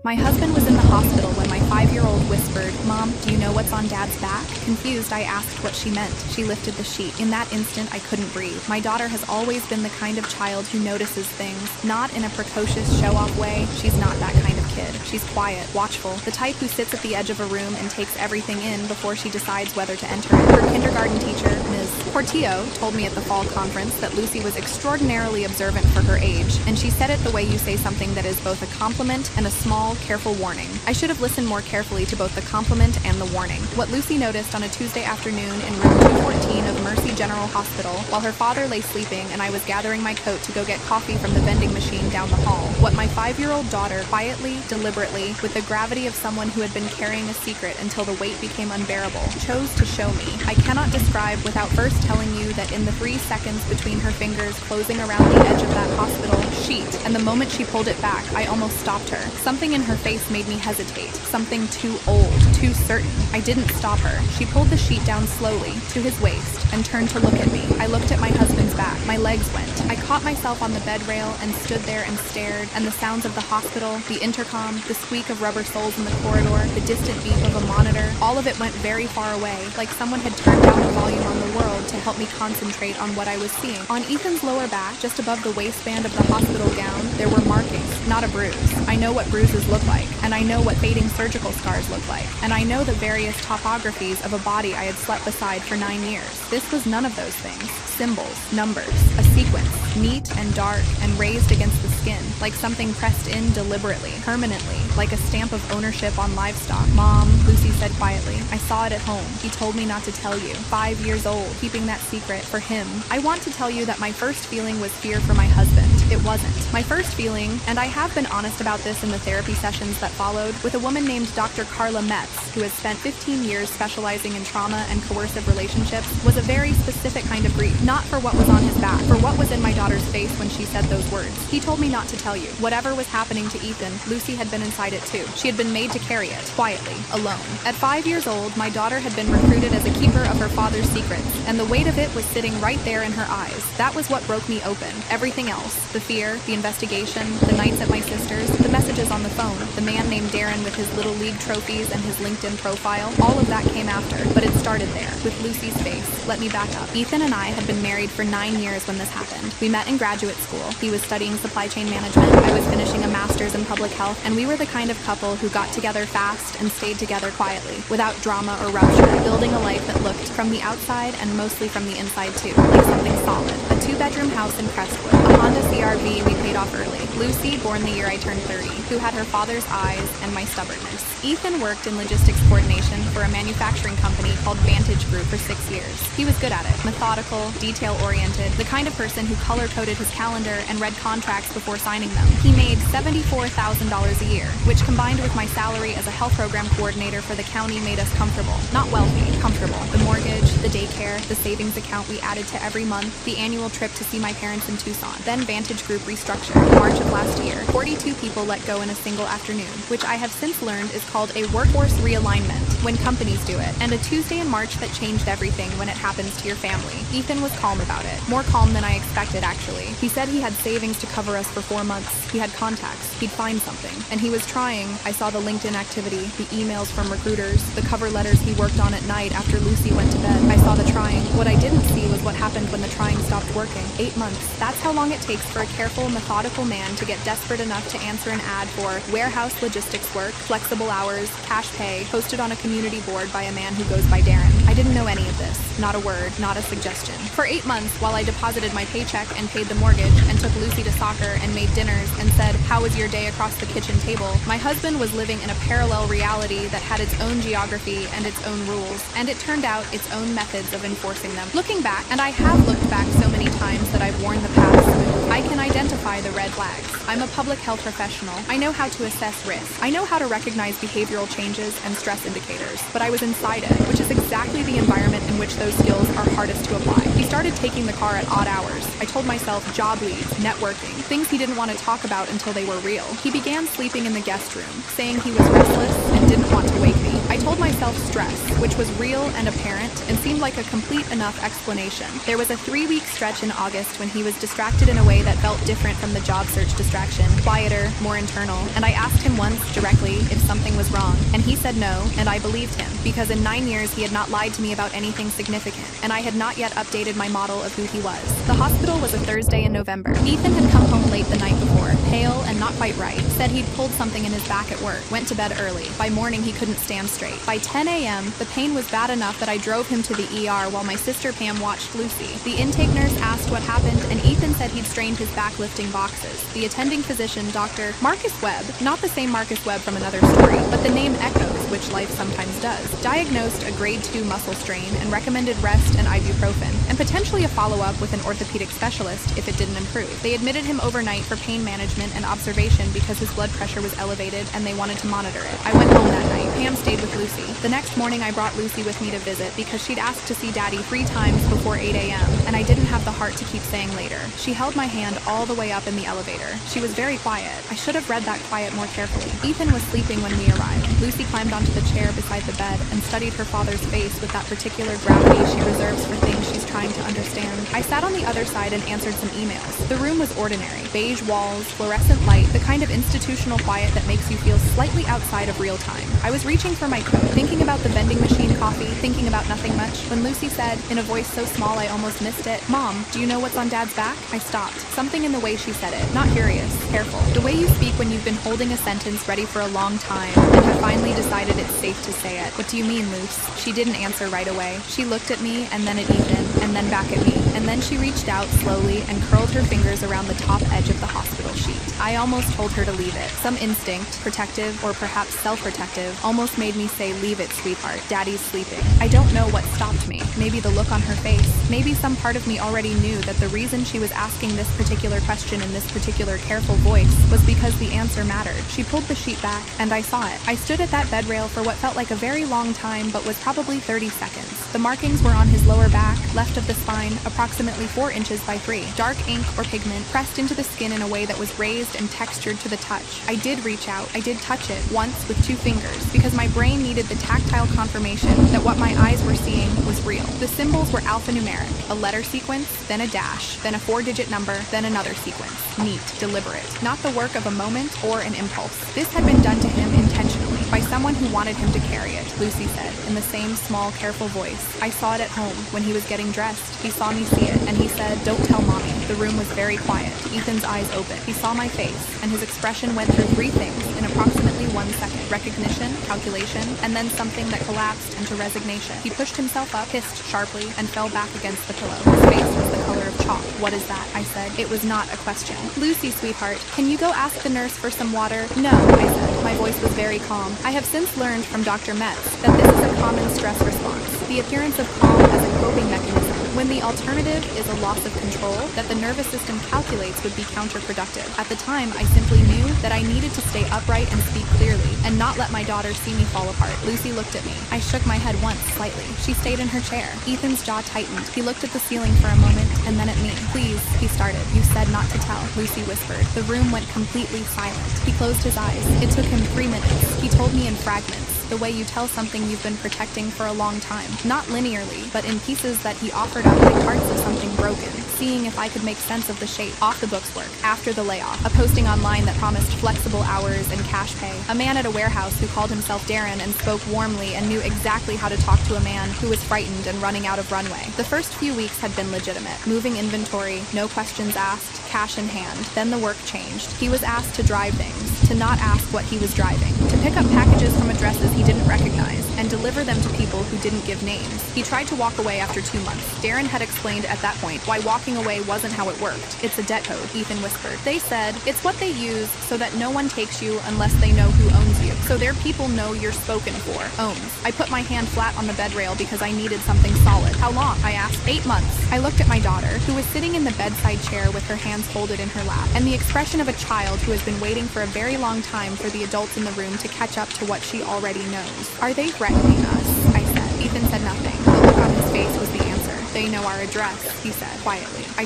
My husband was in the hospital when my 5-year-old whispered, "Mom, do you know what's on Dad's back?" Confused, I asked what she meant. She lifted the sheet. In that instant, I couldn't breathe. My daughter has always been the kind of child who notices things, not in a precocious, show-off way. She's not that kind of kid. She's quiet, watchful, the type who sits at the edge of a room and takes everything in before she decides whether to enter it. Her kindergarten teacher, Ms. Portillo, told me at the fall conference that Lucy was extraordinarily observant for her age, and she said it the way you say something that is both a compliment and a small, careful warning. I should have listened more carefully to both the compliment and the warning. What Lucy noticed on a Tuesday afternoon in room 214 of Mercy General Hospital, while her father lay sleeping and I was gathering my coat to go get coffee from the vending machine down the hall. What my 5-year-old daughter, quietly, deliberately, with the gravity of someone who had been carrying a secret until the weight became unbearable, chose to show me. I cannot describe without first telling you that in the 3 seconds between her fingers closing around the edge of that hospital sheet, and the moment she pulled it back, I almost stopped her. Something in her face made me hesitate. Something too old, too certain. I didn't stop her. She pulled the sheet down slowly, to his waist, and turned to look at me. I looked at my husband's back. My legs went. I caught myself on the bed rail and stood there and stared, and the sounds of the hospital, the intercom, the squeak of rubber soles in the corridor, the distant beep of a monitor, all of it went very far away, like someone had turned down the volume on the world to help me concentrate on what I was seeing. On Ethan's lower back, just above the waistband of the hospital gown, there were markings, not a bruise. I know what bruises look like, and I know what fading surgical scars look like, and I know the various topographies of a body I had slept beside for 9 years. This was none of those things. Symbols, numbers, a sequence, neat and dark and raised against the skin, like something pressed in deliberately, permanently, like a stamp of ownership on livestock. "Mom," Lucy said quietly, "I saw it at home. He told me not to tell you. 5 years old, keeping that secret for him." I want to tell you that my first feeling was fear for my husband. It wasn't. My first feeling, and I have been honest about this in the therapy sessions that followed, with a woman named Dr. Carla Metz, who has spent 15 years specializing in trauma and coercive relationships, was a very specific kind of grief, not for what was on his back, for what was in my daughter's face when she said those words. He told me not to tell you. Whatever was happening to Ethan, Lucy had been inside it too. She had been made to carry it, quietly, alone. At 5 years old, my daughter had been recruited as a keeper of her father's secrets, and the weight of it was sitting right there in her eyes. That was what broke me open. Everything else, the fear, the investigation, the nights at my sister's, the messages on the phone, the man named Darren with his Little League trophies and his LinkedIn profile, all of that came after, but it started there, with Lucy's face. Let me back up. Ethan and I had been married for 9 years when this happened. We met in graduate school. He was studying supply chain management, I was finishing a master's in public health, and we were the kind of couple who got together fast and stayed together quietly, without drama or rupture, building a life that looked, from the outside and mostly from the inside too, like something solid. A 2-bedroom house in Crestwood, a Honda CRV we paid off early. Lucy, born the year I turned 30, who had her father's eyes and my stubbornness. Ethan worked in logistics coordination for a manufacturing company called Vantage Group for 6 years. He was good at it, methodical, detail-oriented, the kind of person who color-coded his calendar and read contracts before signing them. He made $74,000 a year, which combined with my salary as a health program coordinator for the county made us comfortable. Not wealthy, comfortable. The mortgage, the daycare, the savings account we added to every month, the annual trip to see my parents in Tucson. Then Vantage Group restructured. March of last year, 42 people let go in a single afternoon, which I have since learned is called a workforce realignment, when companies do it, and a Tuesday in March that changed everything when it happens to your family. Ethan was calm about it. More calm than I expected, actually. He said he had savings to cover us for 4 months. He had contacts. He'd find something. And he was trying. I saw the LinkedIn activity, the emails from recruiters, the cover letters he worked on at night after Lucy went to bed. I saw the trying. What I didn't see was what happened when the trying stopped working. 8 months. That's how long it takes for a careful, methodical man to get desperate enough to answer an ad for warehouse logistics work, flexible hours, cash pay, posted on a community board by a man who goes by Darren. I didn't know any of this. Not a word, not a suggestion. For 8 months, while I deposited my paycheck and paid the mortgage and took Lucy to soccer and made dinners and said, "How was your day?" across the kitchen table, my husband was living in a parallel reality that had its own geography and its own rules, and it turned out its own methods of enforcing them. Looking back, and I have looked back so many times that I've worn the path smooth, I can identify the red flags. I'm a public health professional. I know how to assess risk. I know how to recognize behavioral changes and stress indicators, but I was inside it, which is exactly the environment in which those skills are hardest to apply. He started taking the car at odd hours. I told myself job leads, networking, things he didn't want to talk about until they were real. He began sleeping in the guest room, saying he was restless and didn't want to wake me. I told myself stress, which was real and apparent and seemed like a complete enough explanation. There was a 3-week stretch in August when he was distracted in a way way that felt different from the job search distraction, quieter, more internal, and I asked him once, directly, if something was wrong, and he said no, and I believed him, because in 9 years he had not lied to me about anything significant, and I had not yet updated my model of who he was. The hospital was a Thursday in November. Ethan had come home late the night before, pale and not quite right, said he'd pulled something in his back at work, went to bed early. By morning he couldn't stand straight. By 10 a.m., the pain was bad enough that I drove him to the ER while my sister Pam watched Lucy. The intake nurse asked what happened, and Ethan said he'd strained his back lifting boxes. The attending physician, Dr. Marcus Webb, not the same Marcus Webb from another story, but the name echoes, which life sometimes does, diagnosed a grade 2 muscle strain and recommended rest and ibuprofen, and potentially a follow-up with an orthopedic specialist if it didn't improve. They admitted him overnight for pain management and observation because his blood pressure was elevated and they wanted to monitor it. I went home that night. Pam stayed with Lucy. The next morning I brought Lucy with me to visit because she'd asked to see Daddy 3 times before 8 a.m. and I didn't have the heart to keep saying later. She held my hand all the way up in the elevator. She was very quiet. I should have read that quiet more carefully. Ethan was sleeping when we arrived. Lucy climbed onto the chair beside the bed and studied her father's face with that particular gravity she reserves for things she's trying to understand. I sat on the other side and answered some emails. The room was ordinary. Beige walls, fluorescent light, the kind of institutional quiet that makes you feel slightly outside of real time. I was reaching for my coat, thinking about the vending machine coffee, thinking about nothing much, when Lucy said, in a voice so small I almost missed it, "Mom, do you know what's on Dad's back?" I stopped. Something in the way she said it. Not curious. Careful. The way you speak when you've been holding a sentence ready for a long time and have finally decided it's safe to say it. What do you mean, Luce? She didn't answer right away. She looked at me and then at Ethan and then back at me. And then she reached out slowly and curled her fingers around the top edge of the hospital sheet. I almost told her to leave it. Some instinct, protective or perhaps self-protective, almost made me say, "Leave it, sweetheart. Daddy's sleeping." I don't know what stopped me. Maybe the look on her face. Maybe some part of me already knew that the reason she was asking this particular question in this particular careful voice was because the answer mattered. She pulled the sheet back, and I saw it. I stood at that bed rail for what felt like a very long time, but was probably 30 seconds. The markings were on his lower back, left of the spine, approximately 4 inches by 3. Dark ink or pigment pressed into the skin in a way that was raised and textured to the touch. I did reach out. I did touch it, once with 2 fingers, because my brain needed the tactile confirmation that what my eyes were seeing was real. The symbols were alphanumeric, a letter sequence, then a dash, then a 4-digit number, then another sequence. Neat, deliberate. Not the work of a moment or an impulse. This had been done to him intentionally, by someone who wanted him to carry it, Lucy said, in the same small, careful voice. I saw it at home, when he was getting dressed. He saw me see it, and he said, "Don't tell Mommy." The room was very quiet. Ethan's eyes opened. He saw my face, and his expression went through 3 things in approximately 1 second. Recognition, calculation, and then something that collapsed into resignation. He pushed himself up, hissed sharply, and fell back against the pillow. His face was the color of chalk. "What is that?" I said. It was not a question. "Lucy, sweetheart, can you go ask the nurse for some water?" "No," I said. My voice was very calm. I have since learned from Dr. Metz that this is a common stress response. The appearance of calm as a coping mechanism, when the alternative is a loss of control that the nervous system calculates would be counterproductive. At the time, I simply knew that I needed to stay upright and speak clearly, and not let my daughter see me fall apart. Lucy looked at me. I shook my head once, slightly. She stayed in her chair. Ethan's jaw tightened. He looked at the ceiling for a moment, and then at me. "Please," he started. "You said not to tell," Lucy whispered. The room went completely silent. He closed his eyes. It took him 3 minutes. He told me in fragments, the way you tell something you've been protecting for a long time. Not linearly, but in pieces that he offered up like parts of something broken, seeing if I could make sense of the shape. Off the books work, after the layoff, a posting online that promised flexible hours and cash pay, a man at a warehouse who called himself Darren and spoke warmly and knew exactly how to talk to a man who was frightened and running out of runway. The first few weeks had been legitimate. Moving inventory, no questions asked, cash in hand. Then the work changed. He was asked to drive things, to not ask what he was driving, to pick up packages from addresses he didn't recognize, and deliver them to people who didn't give names. He tried to walk away after 2 months. Darren had explained at that point why walking away wasn't how it worked. "It's a debt code," Ethan whispered. "They said it's what they use so that no one takes you unless they know who owns you. So their people know you're spoken for. Owns." I put my hand flat on the bed rail because I needed something solid. "How long?" I asked. 8 months. I looked at my daughter, who was sitting in the bedside chair with her hands folded in her lap, and the expression of a child who has been waiting for a very long time for the adults in the room to catch up to what she already knows. "Are they threatening us?" I said. Ethan said nothing. The look on his face was the answer. "They know our address," he said, quietly. I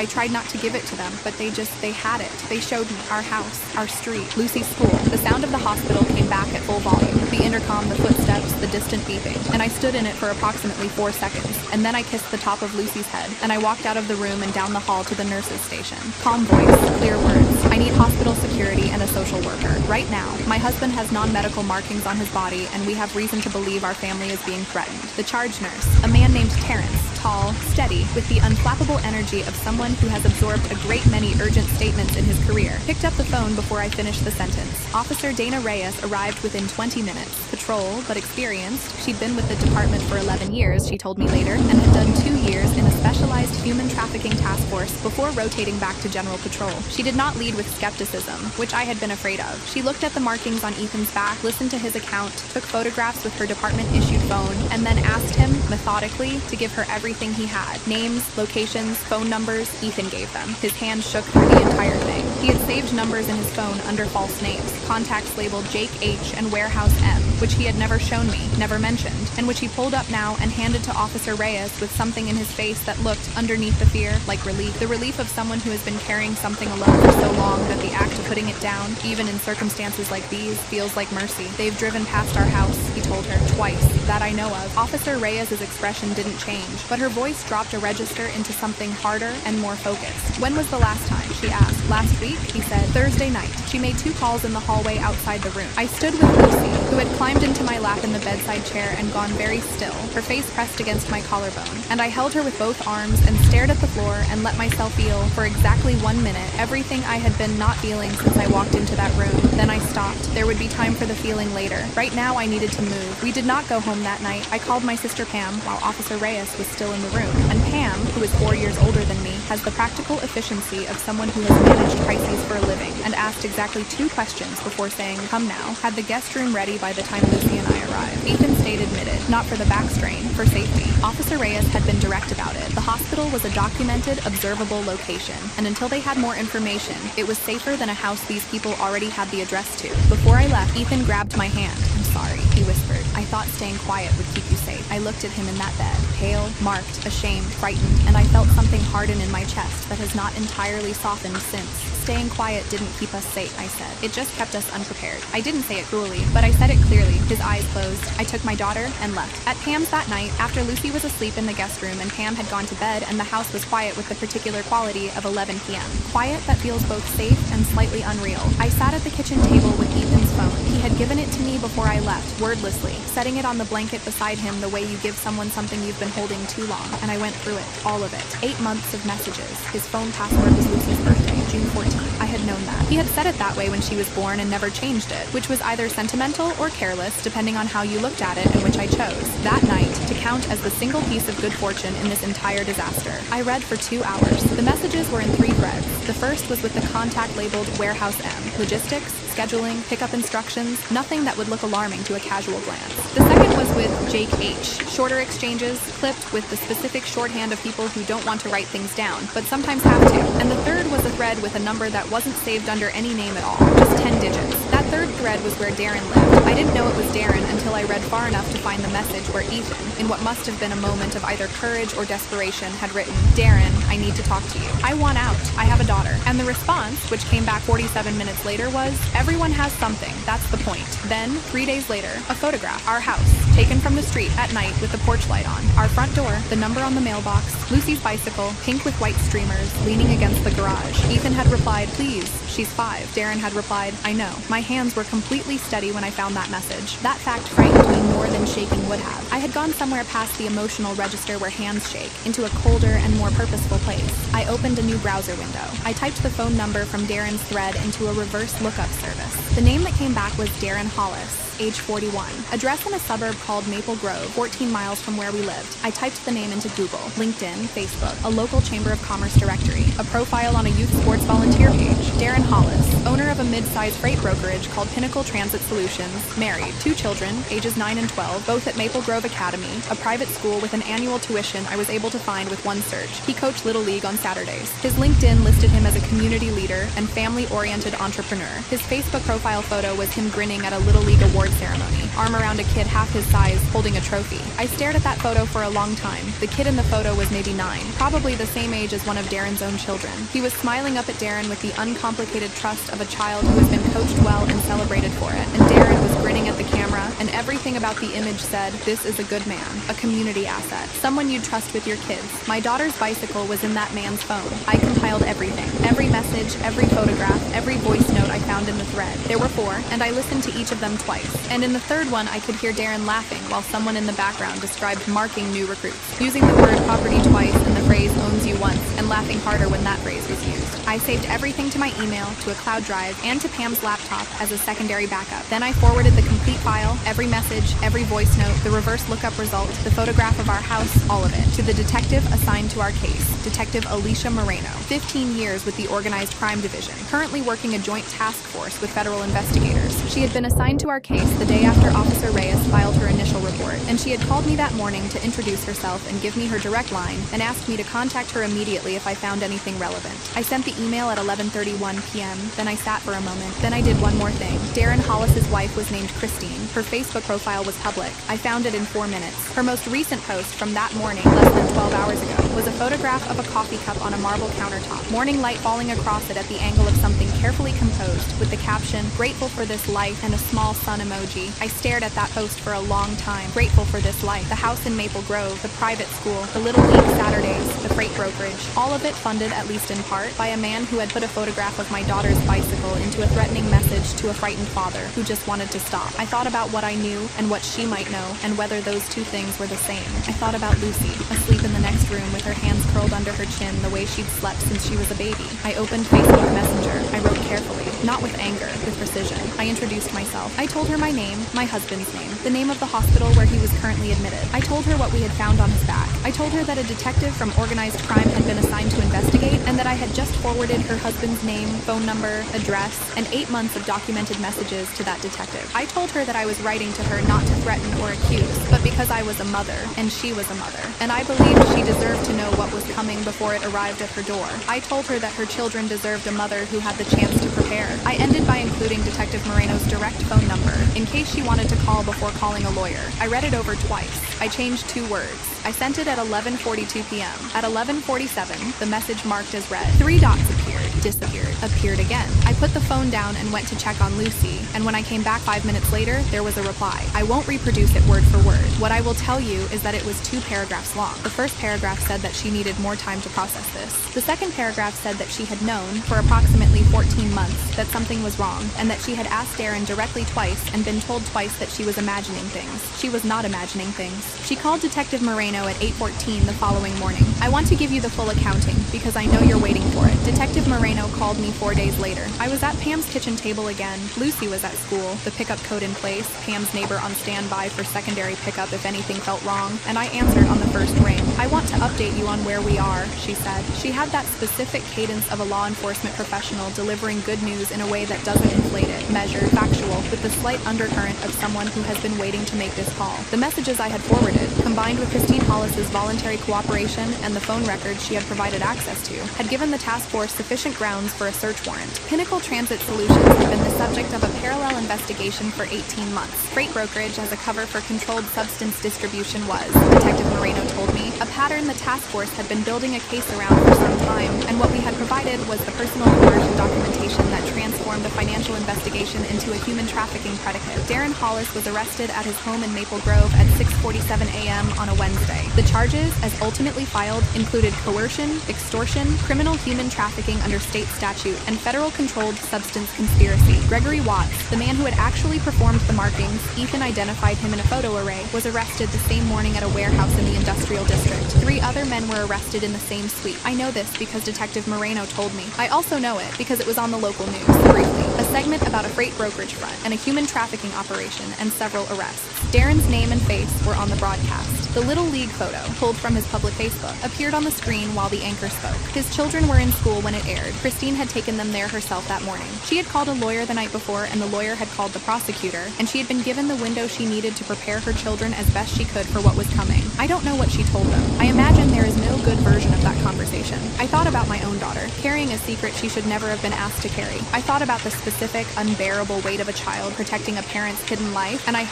tried not to give it to them, but they had it. They showed me our house, our street, Lucy's school. The sound of the hospital came back at full volume. The intercom, the footsteps, the distant beeping, and I stood in it for approximately 4 seconds, and then I kissed the top of Lucy's head, and I walked out of the room and down the hall to the nurse's station. Calm voice, clear words. I need hospital security and a social worker. Right now, my husband has non-medical markings on his body, and we have reason to believe our family is being threatened. The charge nurse, a man named Terrence, tall, steady, with the unflappable energy of someone who has absorbed a great many urgent statements in his career, picked up the phone before I finished the sentence. Officer Dana Reyes arrived within 20 minutes. Patrol, but experienced. She'd been with the department for 11 years, she told me later, and had done 2 years in a specialized human trafficking task force before rotating back to general patrol. She did not lead with skepticism, which I had been afraid of. She looked at the markings on Ethan's back, listened to his account, took photographs with her department-issued phone, and then asked him, methodically, to give her everything he had. Names, locations, phone numbers, Ethan gave them. His hand shook through the entire thing. He had saved numbers in his phone under false names, contacts labeled Jake H. and Warehouse M, which he had never shown me, never mentioned, and which he pulled up now and handed to Officer Reyes with something in his face that looked, underneath the fear, like relief. The relief of someone who has been carrying something alone for so long that the act of putting it down, even in circumstances like these, feels like mercy. They've driven past our house, he told her, twice, that I know of. Officer Reyes' expression didn't change, but her voice dropped a register into something harder and more focused. When was the last time? She asked. Last week, he said. Thursday night. She made 2 calls in the hallway outside the room. I stood with Lucy, who had climbed into my lap in the bedside chair and gone very still, her face pressed against my collarbone, and I held her with both arms and stared at the floor and let myself feel, for exactly 1 minute, everything I had been not feeling since I walked into that room. Then I stopped. There would be time for the feeling later. Right now, I needed to move. We did not go home that night. I called my sister Pam while Officer Reyes was still in the room, and Pam, who is 4 years older than me, has the practical efficiency of someone who has managed crises for a living, and asked exactly 2 questions before saying, "Come now," had the guest room ready by the time Lucy and I arrived. Ethan stayed admitted, not for the back strain, for safety. Officer Reyes had been direct about it. The hospital was a documented, observable location, and until they had more information, it was safer than a house these people already had the address to. Before I left, Ethan grabbed my hand. "I'm sorry," he whispered. "I thought staying quiet would keep you safe." I looked at him in that bed, pale, marked, ashamed, frightened, and I felt something harden in my chest that has not entirely softened since. Staying quiet didn't keep us safe, I said. It just kept us unprepared. I didn't say it cruelly, but I said it clearly. His eyes closed. I took my daughter and left. At Pam's that night, after Lucy was asleep in the guest room and Pam had gone to bed and the house was quiet with the particular quality of 11 p.m. Quiet that feels both safe and slightly unreal. I sat at the kitchen table with Ethan's phone. He had given it to me before I left, wordlessly, setting it on the blanket beside him the way you give someone something you've been holding too long, and I went through it, all of it. 8 months of messages. His phone password was Lucy's birthday, June 14th. I had known that. He had said it that way when she was born and never changed it, which was either sentimental or careless, depending on how you looked at it, and which I chose. That night, to count as the single piece of good fortune in this entire disaster. I read for 2 hours. The messages were in 3 threads. The first was with the contact labeled Warehouse M. Logistics, scheduling, pickup instructions, nothing that would look alarming to a casual glance. The second was with Jake H. Shorter exchanges, clipped with the specific shorthand of people who don't want to write things down, but sometimes have to. And the third was a thread with a number that wasn't saved under any name at all, just 10 digits. That third thread was where Darren lived. I didn't know it was Darren until I read far enough to find the message where Ethan, in what must have been a moment of either courage or desperation, had written, "Darren, I need to talk to you. I want out. I have a daughter." And the response, which came back 47 minutes later, was, "Everyone has something. That's the point." Then, 3 days later, a photograph. Our house, taken from the street at night with the porch light on. Our front door, the number on the mailbox, Lucy's bicycle, pink with white streamers, leaning against the garage. Ethan had replied, "Please, she's 5. Darren had replied, "I know." My hands were completely steady when I found that message. That fact frightened me more than shaking would have. I had gone somewhere past the emotional register where hands shake, into a colder and more purposeful place. I opened a new browser window. I typed the phone number from Darren's thread into a reverse lookup service. The name that came back was Darren Hollis, age 41. Address in a suburb called Maple Grove, 14 miles from where we lived. I typed the name into Google, LinkedIn, Facebook, a local Chamber of Commerce directory, a profile on a youth sports volunteer page. Darren Hollis, owner of a mid-sized freight brokerage called Pinnacle Transit Solutions, married, 2 children, ages 9 and 12, both at Maple Grove Academy, a private school with an annual tuition I was able to find with one search. He coached Little League on Saturdays. His LinkedIn listed him as a community leader and family-oriented entrepreneur. His Facebook profile photo was him grinning at a Little League award ceremony, arm around a kid half his size, holding a trophy. I stared at that photo for a long time. The kid in the photo was maybe 9, probably the same age as one of Darren's own children. He was smiling up at Darren with the uncomplicated trust of a child who has been coached well and celebrated for it, and Darren was grinning at the camera and everything about the image said, "This is a good man, a community asset, someone you'd trust with your kids." My daughter's bicycle was in that man's phone. I compiled everything, every message, every photograph, every voice note I found in the thread. There were 4, and I listened to each of them twice. And in the third one, I could hear Darren laughing while someone in the background described marking new recruits, using the word property twice and the phrase owns you once, and laughing harder when that phrase was used. I saved everything to my email, to a cloud drive, and to Pam's laptop as a secondary backup. Then I forwarded the complete file, every message, every voice note, the reverse lookup result, the photograph of our house, all of it, to the detective assigned to our case, Detective Alicia Moreno, 15 years with the Organized Crime Division, currently working a joint task force with federal investigators. She had been assigned to our case the day after Officer Reyes filed her initial report, and she had called me that morning to introduce herself and give me her direct line, and asked me to contact her immediately if I found anything relevant. I sent the email at 11:31 p.m., then I sat for a moment, then I did one more thing. Darren Hollis's wife was named Christine. Her Facebook profile was public. I found it in 4 minutes. Her most recent post from that morning, less than 12 hours ago, was a photograph of a coffee cup on a marble countertop, morning light falling across it at the angle of something carefully composed, with the caption, "Grateful for this life," and a small sun emoji. I stared at that post for a long time. Grateful for this life. The house in Maple Grove, the private school, the Little League Saturdays, the freight brokerage, all of it funded, at least in part, by a man who had put a photograph of my daughter's bicycle into a threatening message to a frightened father who just wanted to stop. I thought about what I knew and what she might know, and whether those two things were the same. I thought about Lucy, asleep in the next room with her hands curled under her chin the way she'd slept since she was a baby. I opened Facebook Messenger. I wrote carefully, not with anger, with precision. I introduced myself. I told her my name, my husband's name, the name of the hospital where he was currently admitted. I told her what we had found on his back. I told her that a detective from Organized Crime had been assigned to investigate, and that I had just forwarded her husband's name, phone number, address, and 8 months of documented messages to that detective. I told her that I was writing to her not to threaten or accuse, but because I was a mother, and she was a mother, and I believed she deserved to know what was coming before it arrived at her door. I told her that her children deserved a mother who had the chance to prepare. I ended by including Detective Moreno's direct phone number, in case she wanted to call before calling a lawyer. I read it over twice. I changed 2 words. I sent it at 11:42 p.m. At 11:47, the message marked as read. 3 dots appeared, disappeared, appeared again. I put the phone down and went to check on Lucy, and when I came back 5 minutes later, there was a reply. I won't reproduce it word for word. What I will tell you is that it was 2 paragraphs long. The first paragraph said that she needed more time to process this. The second paragraph said that she had known, for approximately 14 months, that something was wrong, and that she had asked Darren directly twice and been told twice that she was imagining things. She was not imagining things. She called Detective Moreno at 8:14 the following morning. I want to give you the full accounting, because I know you're waiting for it. Detective Moreno called me 4 days later. I was at Pam's kitchen table again. Lucy was at school, the pickup code in place, Pam's neighbor on standby for secondary pickup if anything felt wrong, and I answered on the first ring. I want to update you on where we are, she said. She had that specific cadence of a law enforcement professional delivering good news in a way that doesn't inflate it, measured, factual, with the slight undercurrent of someone who has been waiting to make this call. The messages I had forwarded, combined with Christine Hollis's voluntary cooperation and the phone records she had provided access to, had given the task force sufficient grounds for a search warrant. Pinnacle Transit Solutions had been the subject of a parallel investigation for 18 months. Freight brokerage as a cover for controlled substance distribution was, Detective Moreno told me, a pattern the task force had been building a case around for some time, and what we had provided was the personal coercion documentation that transformed a financial investigation into a human trafficking predicate. Darren Hollis was arrested at his home in Maple Grove at 6:47 a.m. on a Wednesday. The charges, as ultimately filed, included coercion, extortion, criminal human trafficking under state statute, and federal controlled substance conspiracy. Gregory Watts, the man who had actually performed the markings, Ethan identified him in a photo array, was arrested the same morning at a warehouse in the industrial district. 3 other men were arrested in the same sweep. I know this because Detective Moreno told me. I also know it because it was on the local news, briefly. A segment about a freight brokerage front and a human trafficking operation and several arrests. Darren's name and face were on the broadcast. The Little League photo, pulled from his public Facebook, appeared on the screen while the anchor spoke. His children were in school when it aired. Christine had taken them there herself that morning. She had called a lawyer the night before, and the lawyer had called the prosecutor, and she had been given the window she needed to prepare her children as best she could for what was coming. I don't know what she told them. I imagine there is no good version of that conversation. I thought about my own daughter, carrying a secret she should never have been asked to carry. I thought about the specific specific, unbearable weight of a child protecting a parent's hidden life, and I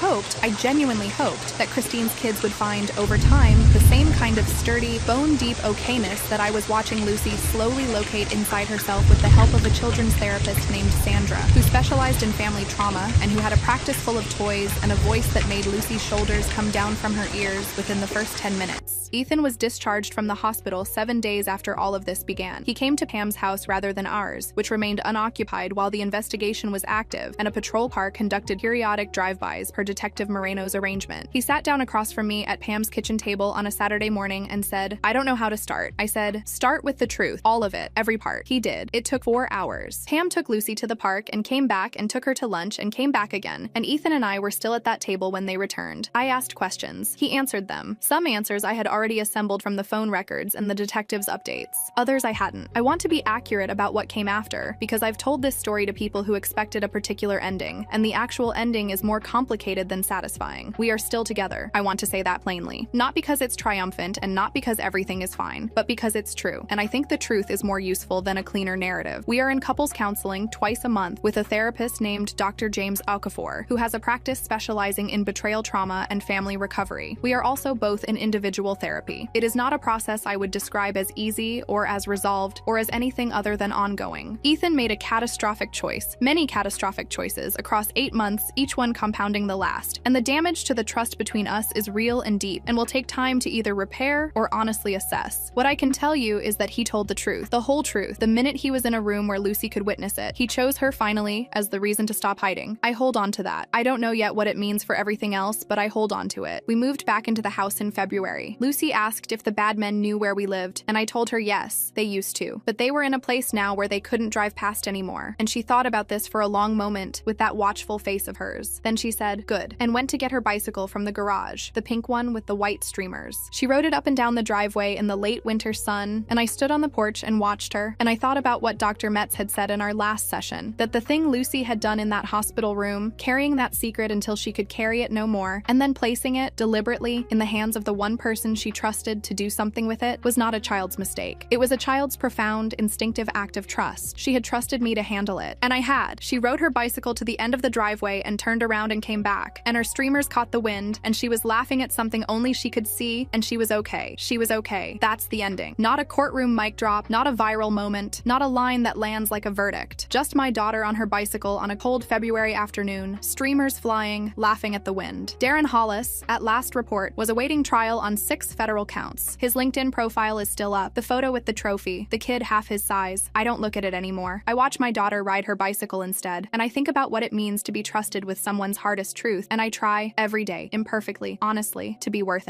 genuinely hoped, that Christine's kids would find, over time, the same kind of sturdy, bone-deep okayness that I was watching Lucy slowly locate inside herself with the help of a children's therapist named Sandra, who specialized in family trauma and who had a practice full of toys and a voice that made Lucy's shoulders come down from her ears within the first 10 minutes. Ethan was discharged from the hospital 7 days after all of this began. He came to Pam's house rather than ours, which remained unoccupied while the investigation was active, and a patrol car conducted periodic drive-bys per Detective Moreno's arrangement. He sat down across from me at Pam's kitchen table on a Saturday morning and said, "I don't know how to start." I said, "Start with the truth, all of it, every part." He did. It took 4 hours. Pam took Lucy to the park and came back and took her to lunch and came back again, and Ethan and I were still at that table when they returned. I asked questions. He answered them. Some answers I had already assembled from the phone records and the detective's updates. Others I hadn't. I want to be accurate about what came after, because I've told this story to people who expected a particular ending, and the actual ending is more complicated than satisfying. We are still together. I want to say that plainly. Not because it's triumphant and not because everything is fine, but because it's true. And I think the truth is more useful than a cleaner narrative. We are in couples counseling twice a month with a therapist named Dr. James Okafor, who has a practice specializing in betrayal trauma and family recovery. We are also both in individual therapy. It is not a process I would describe as easy or as resolved or as anything other than ongoing. Ethan made a catastrophic choice, many catastrophic choices across 8 months, each one compounding the last. And the damage to the trust between us is real and deep and will take time to either repair or honestly assess. What I can tell you is that he told the truth, the whole truth, the minute he was in a room where Lucy could witness it. He chose her finally as the reason to stop hiding. I hold on to that. I don't know yet what it means for everything else, but I hold on to it. We moved back into the house in February. Lucy asked if the bad men knew where we lived, and I told her yes, they used to. But they were in a place now where they couldn't drive past anymore. And she thought about this for a long moment with that watchful face of hers. Then she said, "Good," and went to get her bicycle from the garage, the pink one with the white streamers. She rode it up and down the driveway in the late winter sun, and I stood on the porch and watched her, and I thought about what Dr. Metz had said in our last session, that the thing Lucy had done in that hospital room, carrying that secret until she could carry it no more, and then placing it deliberately in the hands of the one person she trusted to do something with it, was not a child's mistake. It was a child's profound, instinctive act of trust. She had trusted me to handle it, and I had. She rode her bicycle to the end of the driveway and turned around and came back, and her streamers caught the wind, and she was laughing at something only she could see, and she was okay. She was okay. That's the ending. Not a courtroom mic drop, not a viral moment, not a line that lands like a verdict. Just my daughter on her bicycle on a cold February afternoon, streamers flying, laughing at the wind. Darren Hollis, at last report, was awaiting trial on 6 federal counts. His LinkedIn profile is still up. The photo with the trophy, the kid half his size. I don't look at it anymore. I watch my daughter ride her bicycle instead, and I think about what it means to be trusted with someone's hardest truth, and I try, every day, imperfectly, honestly, to be worth it.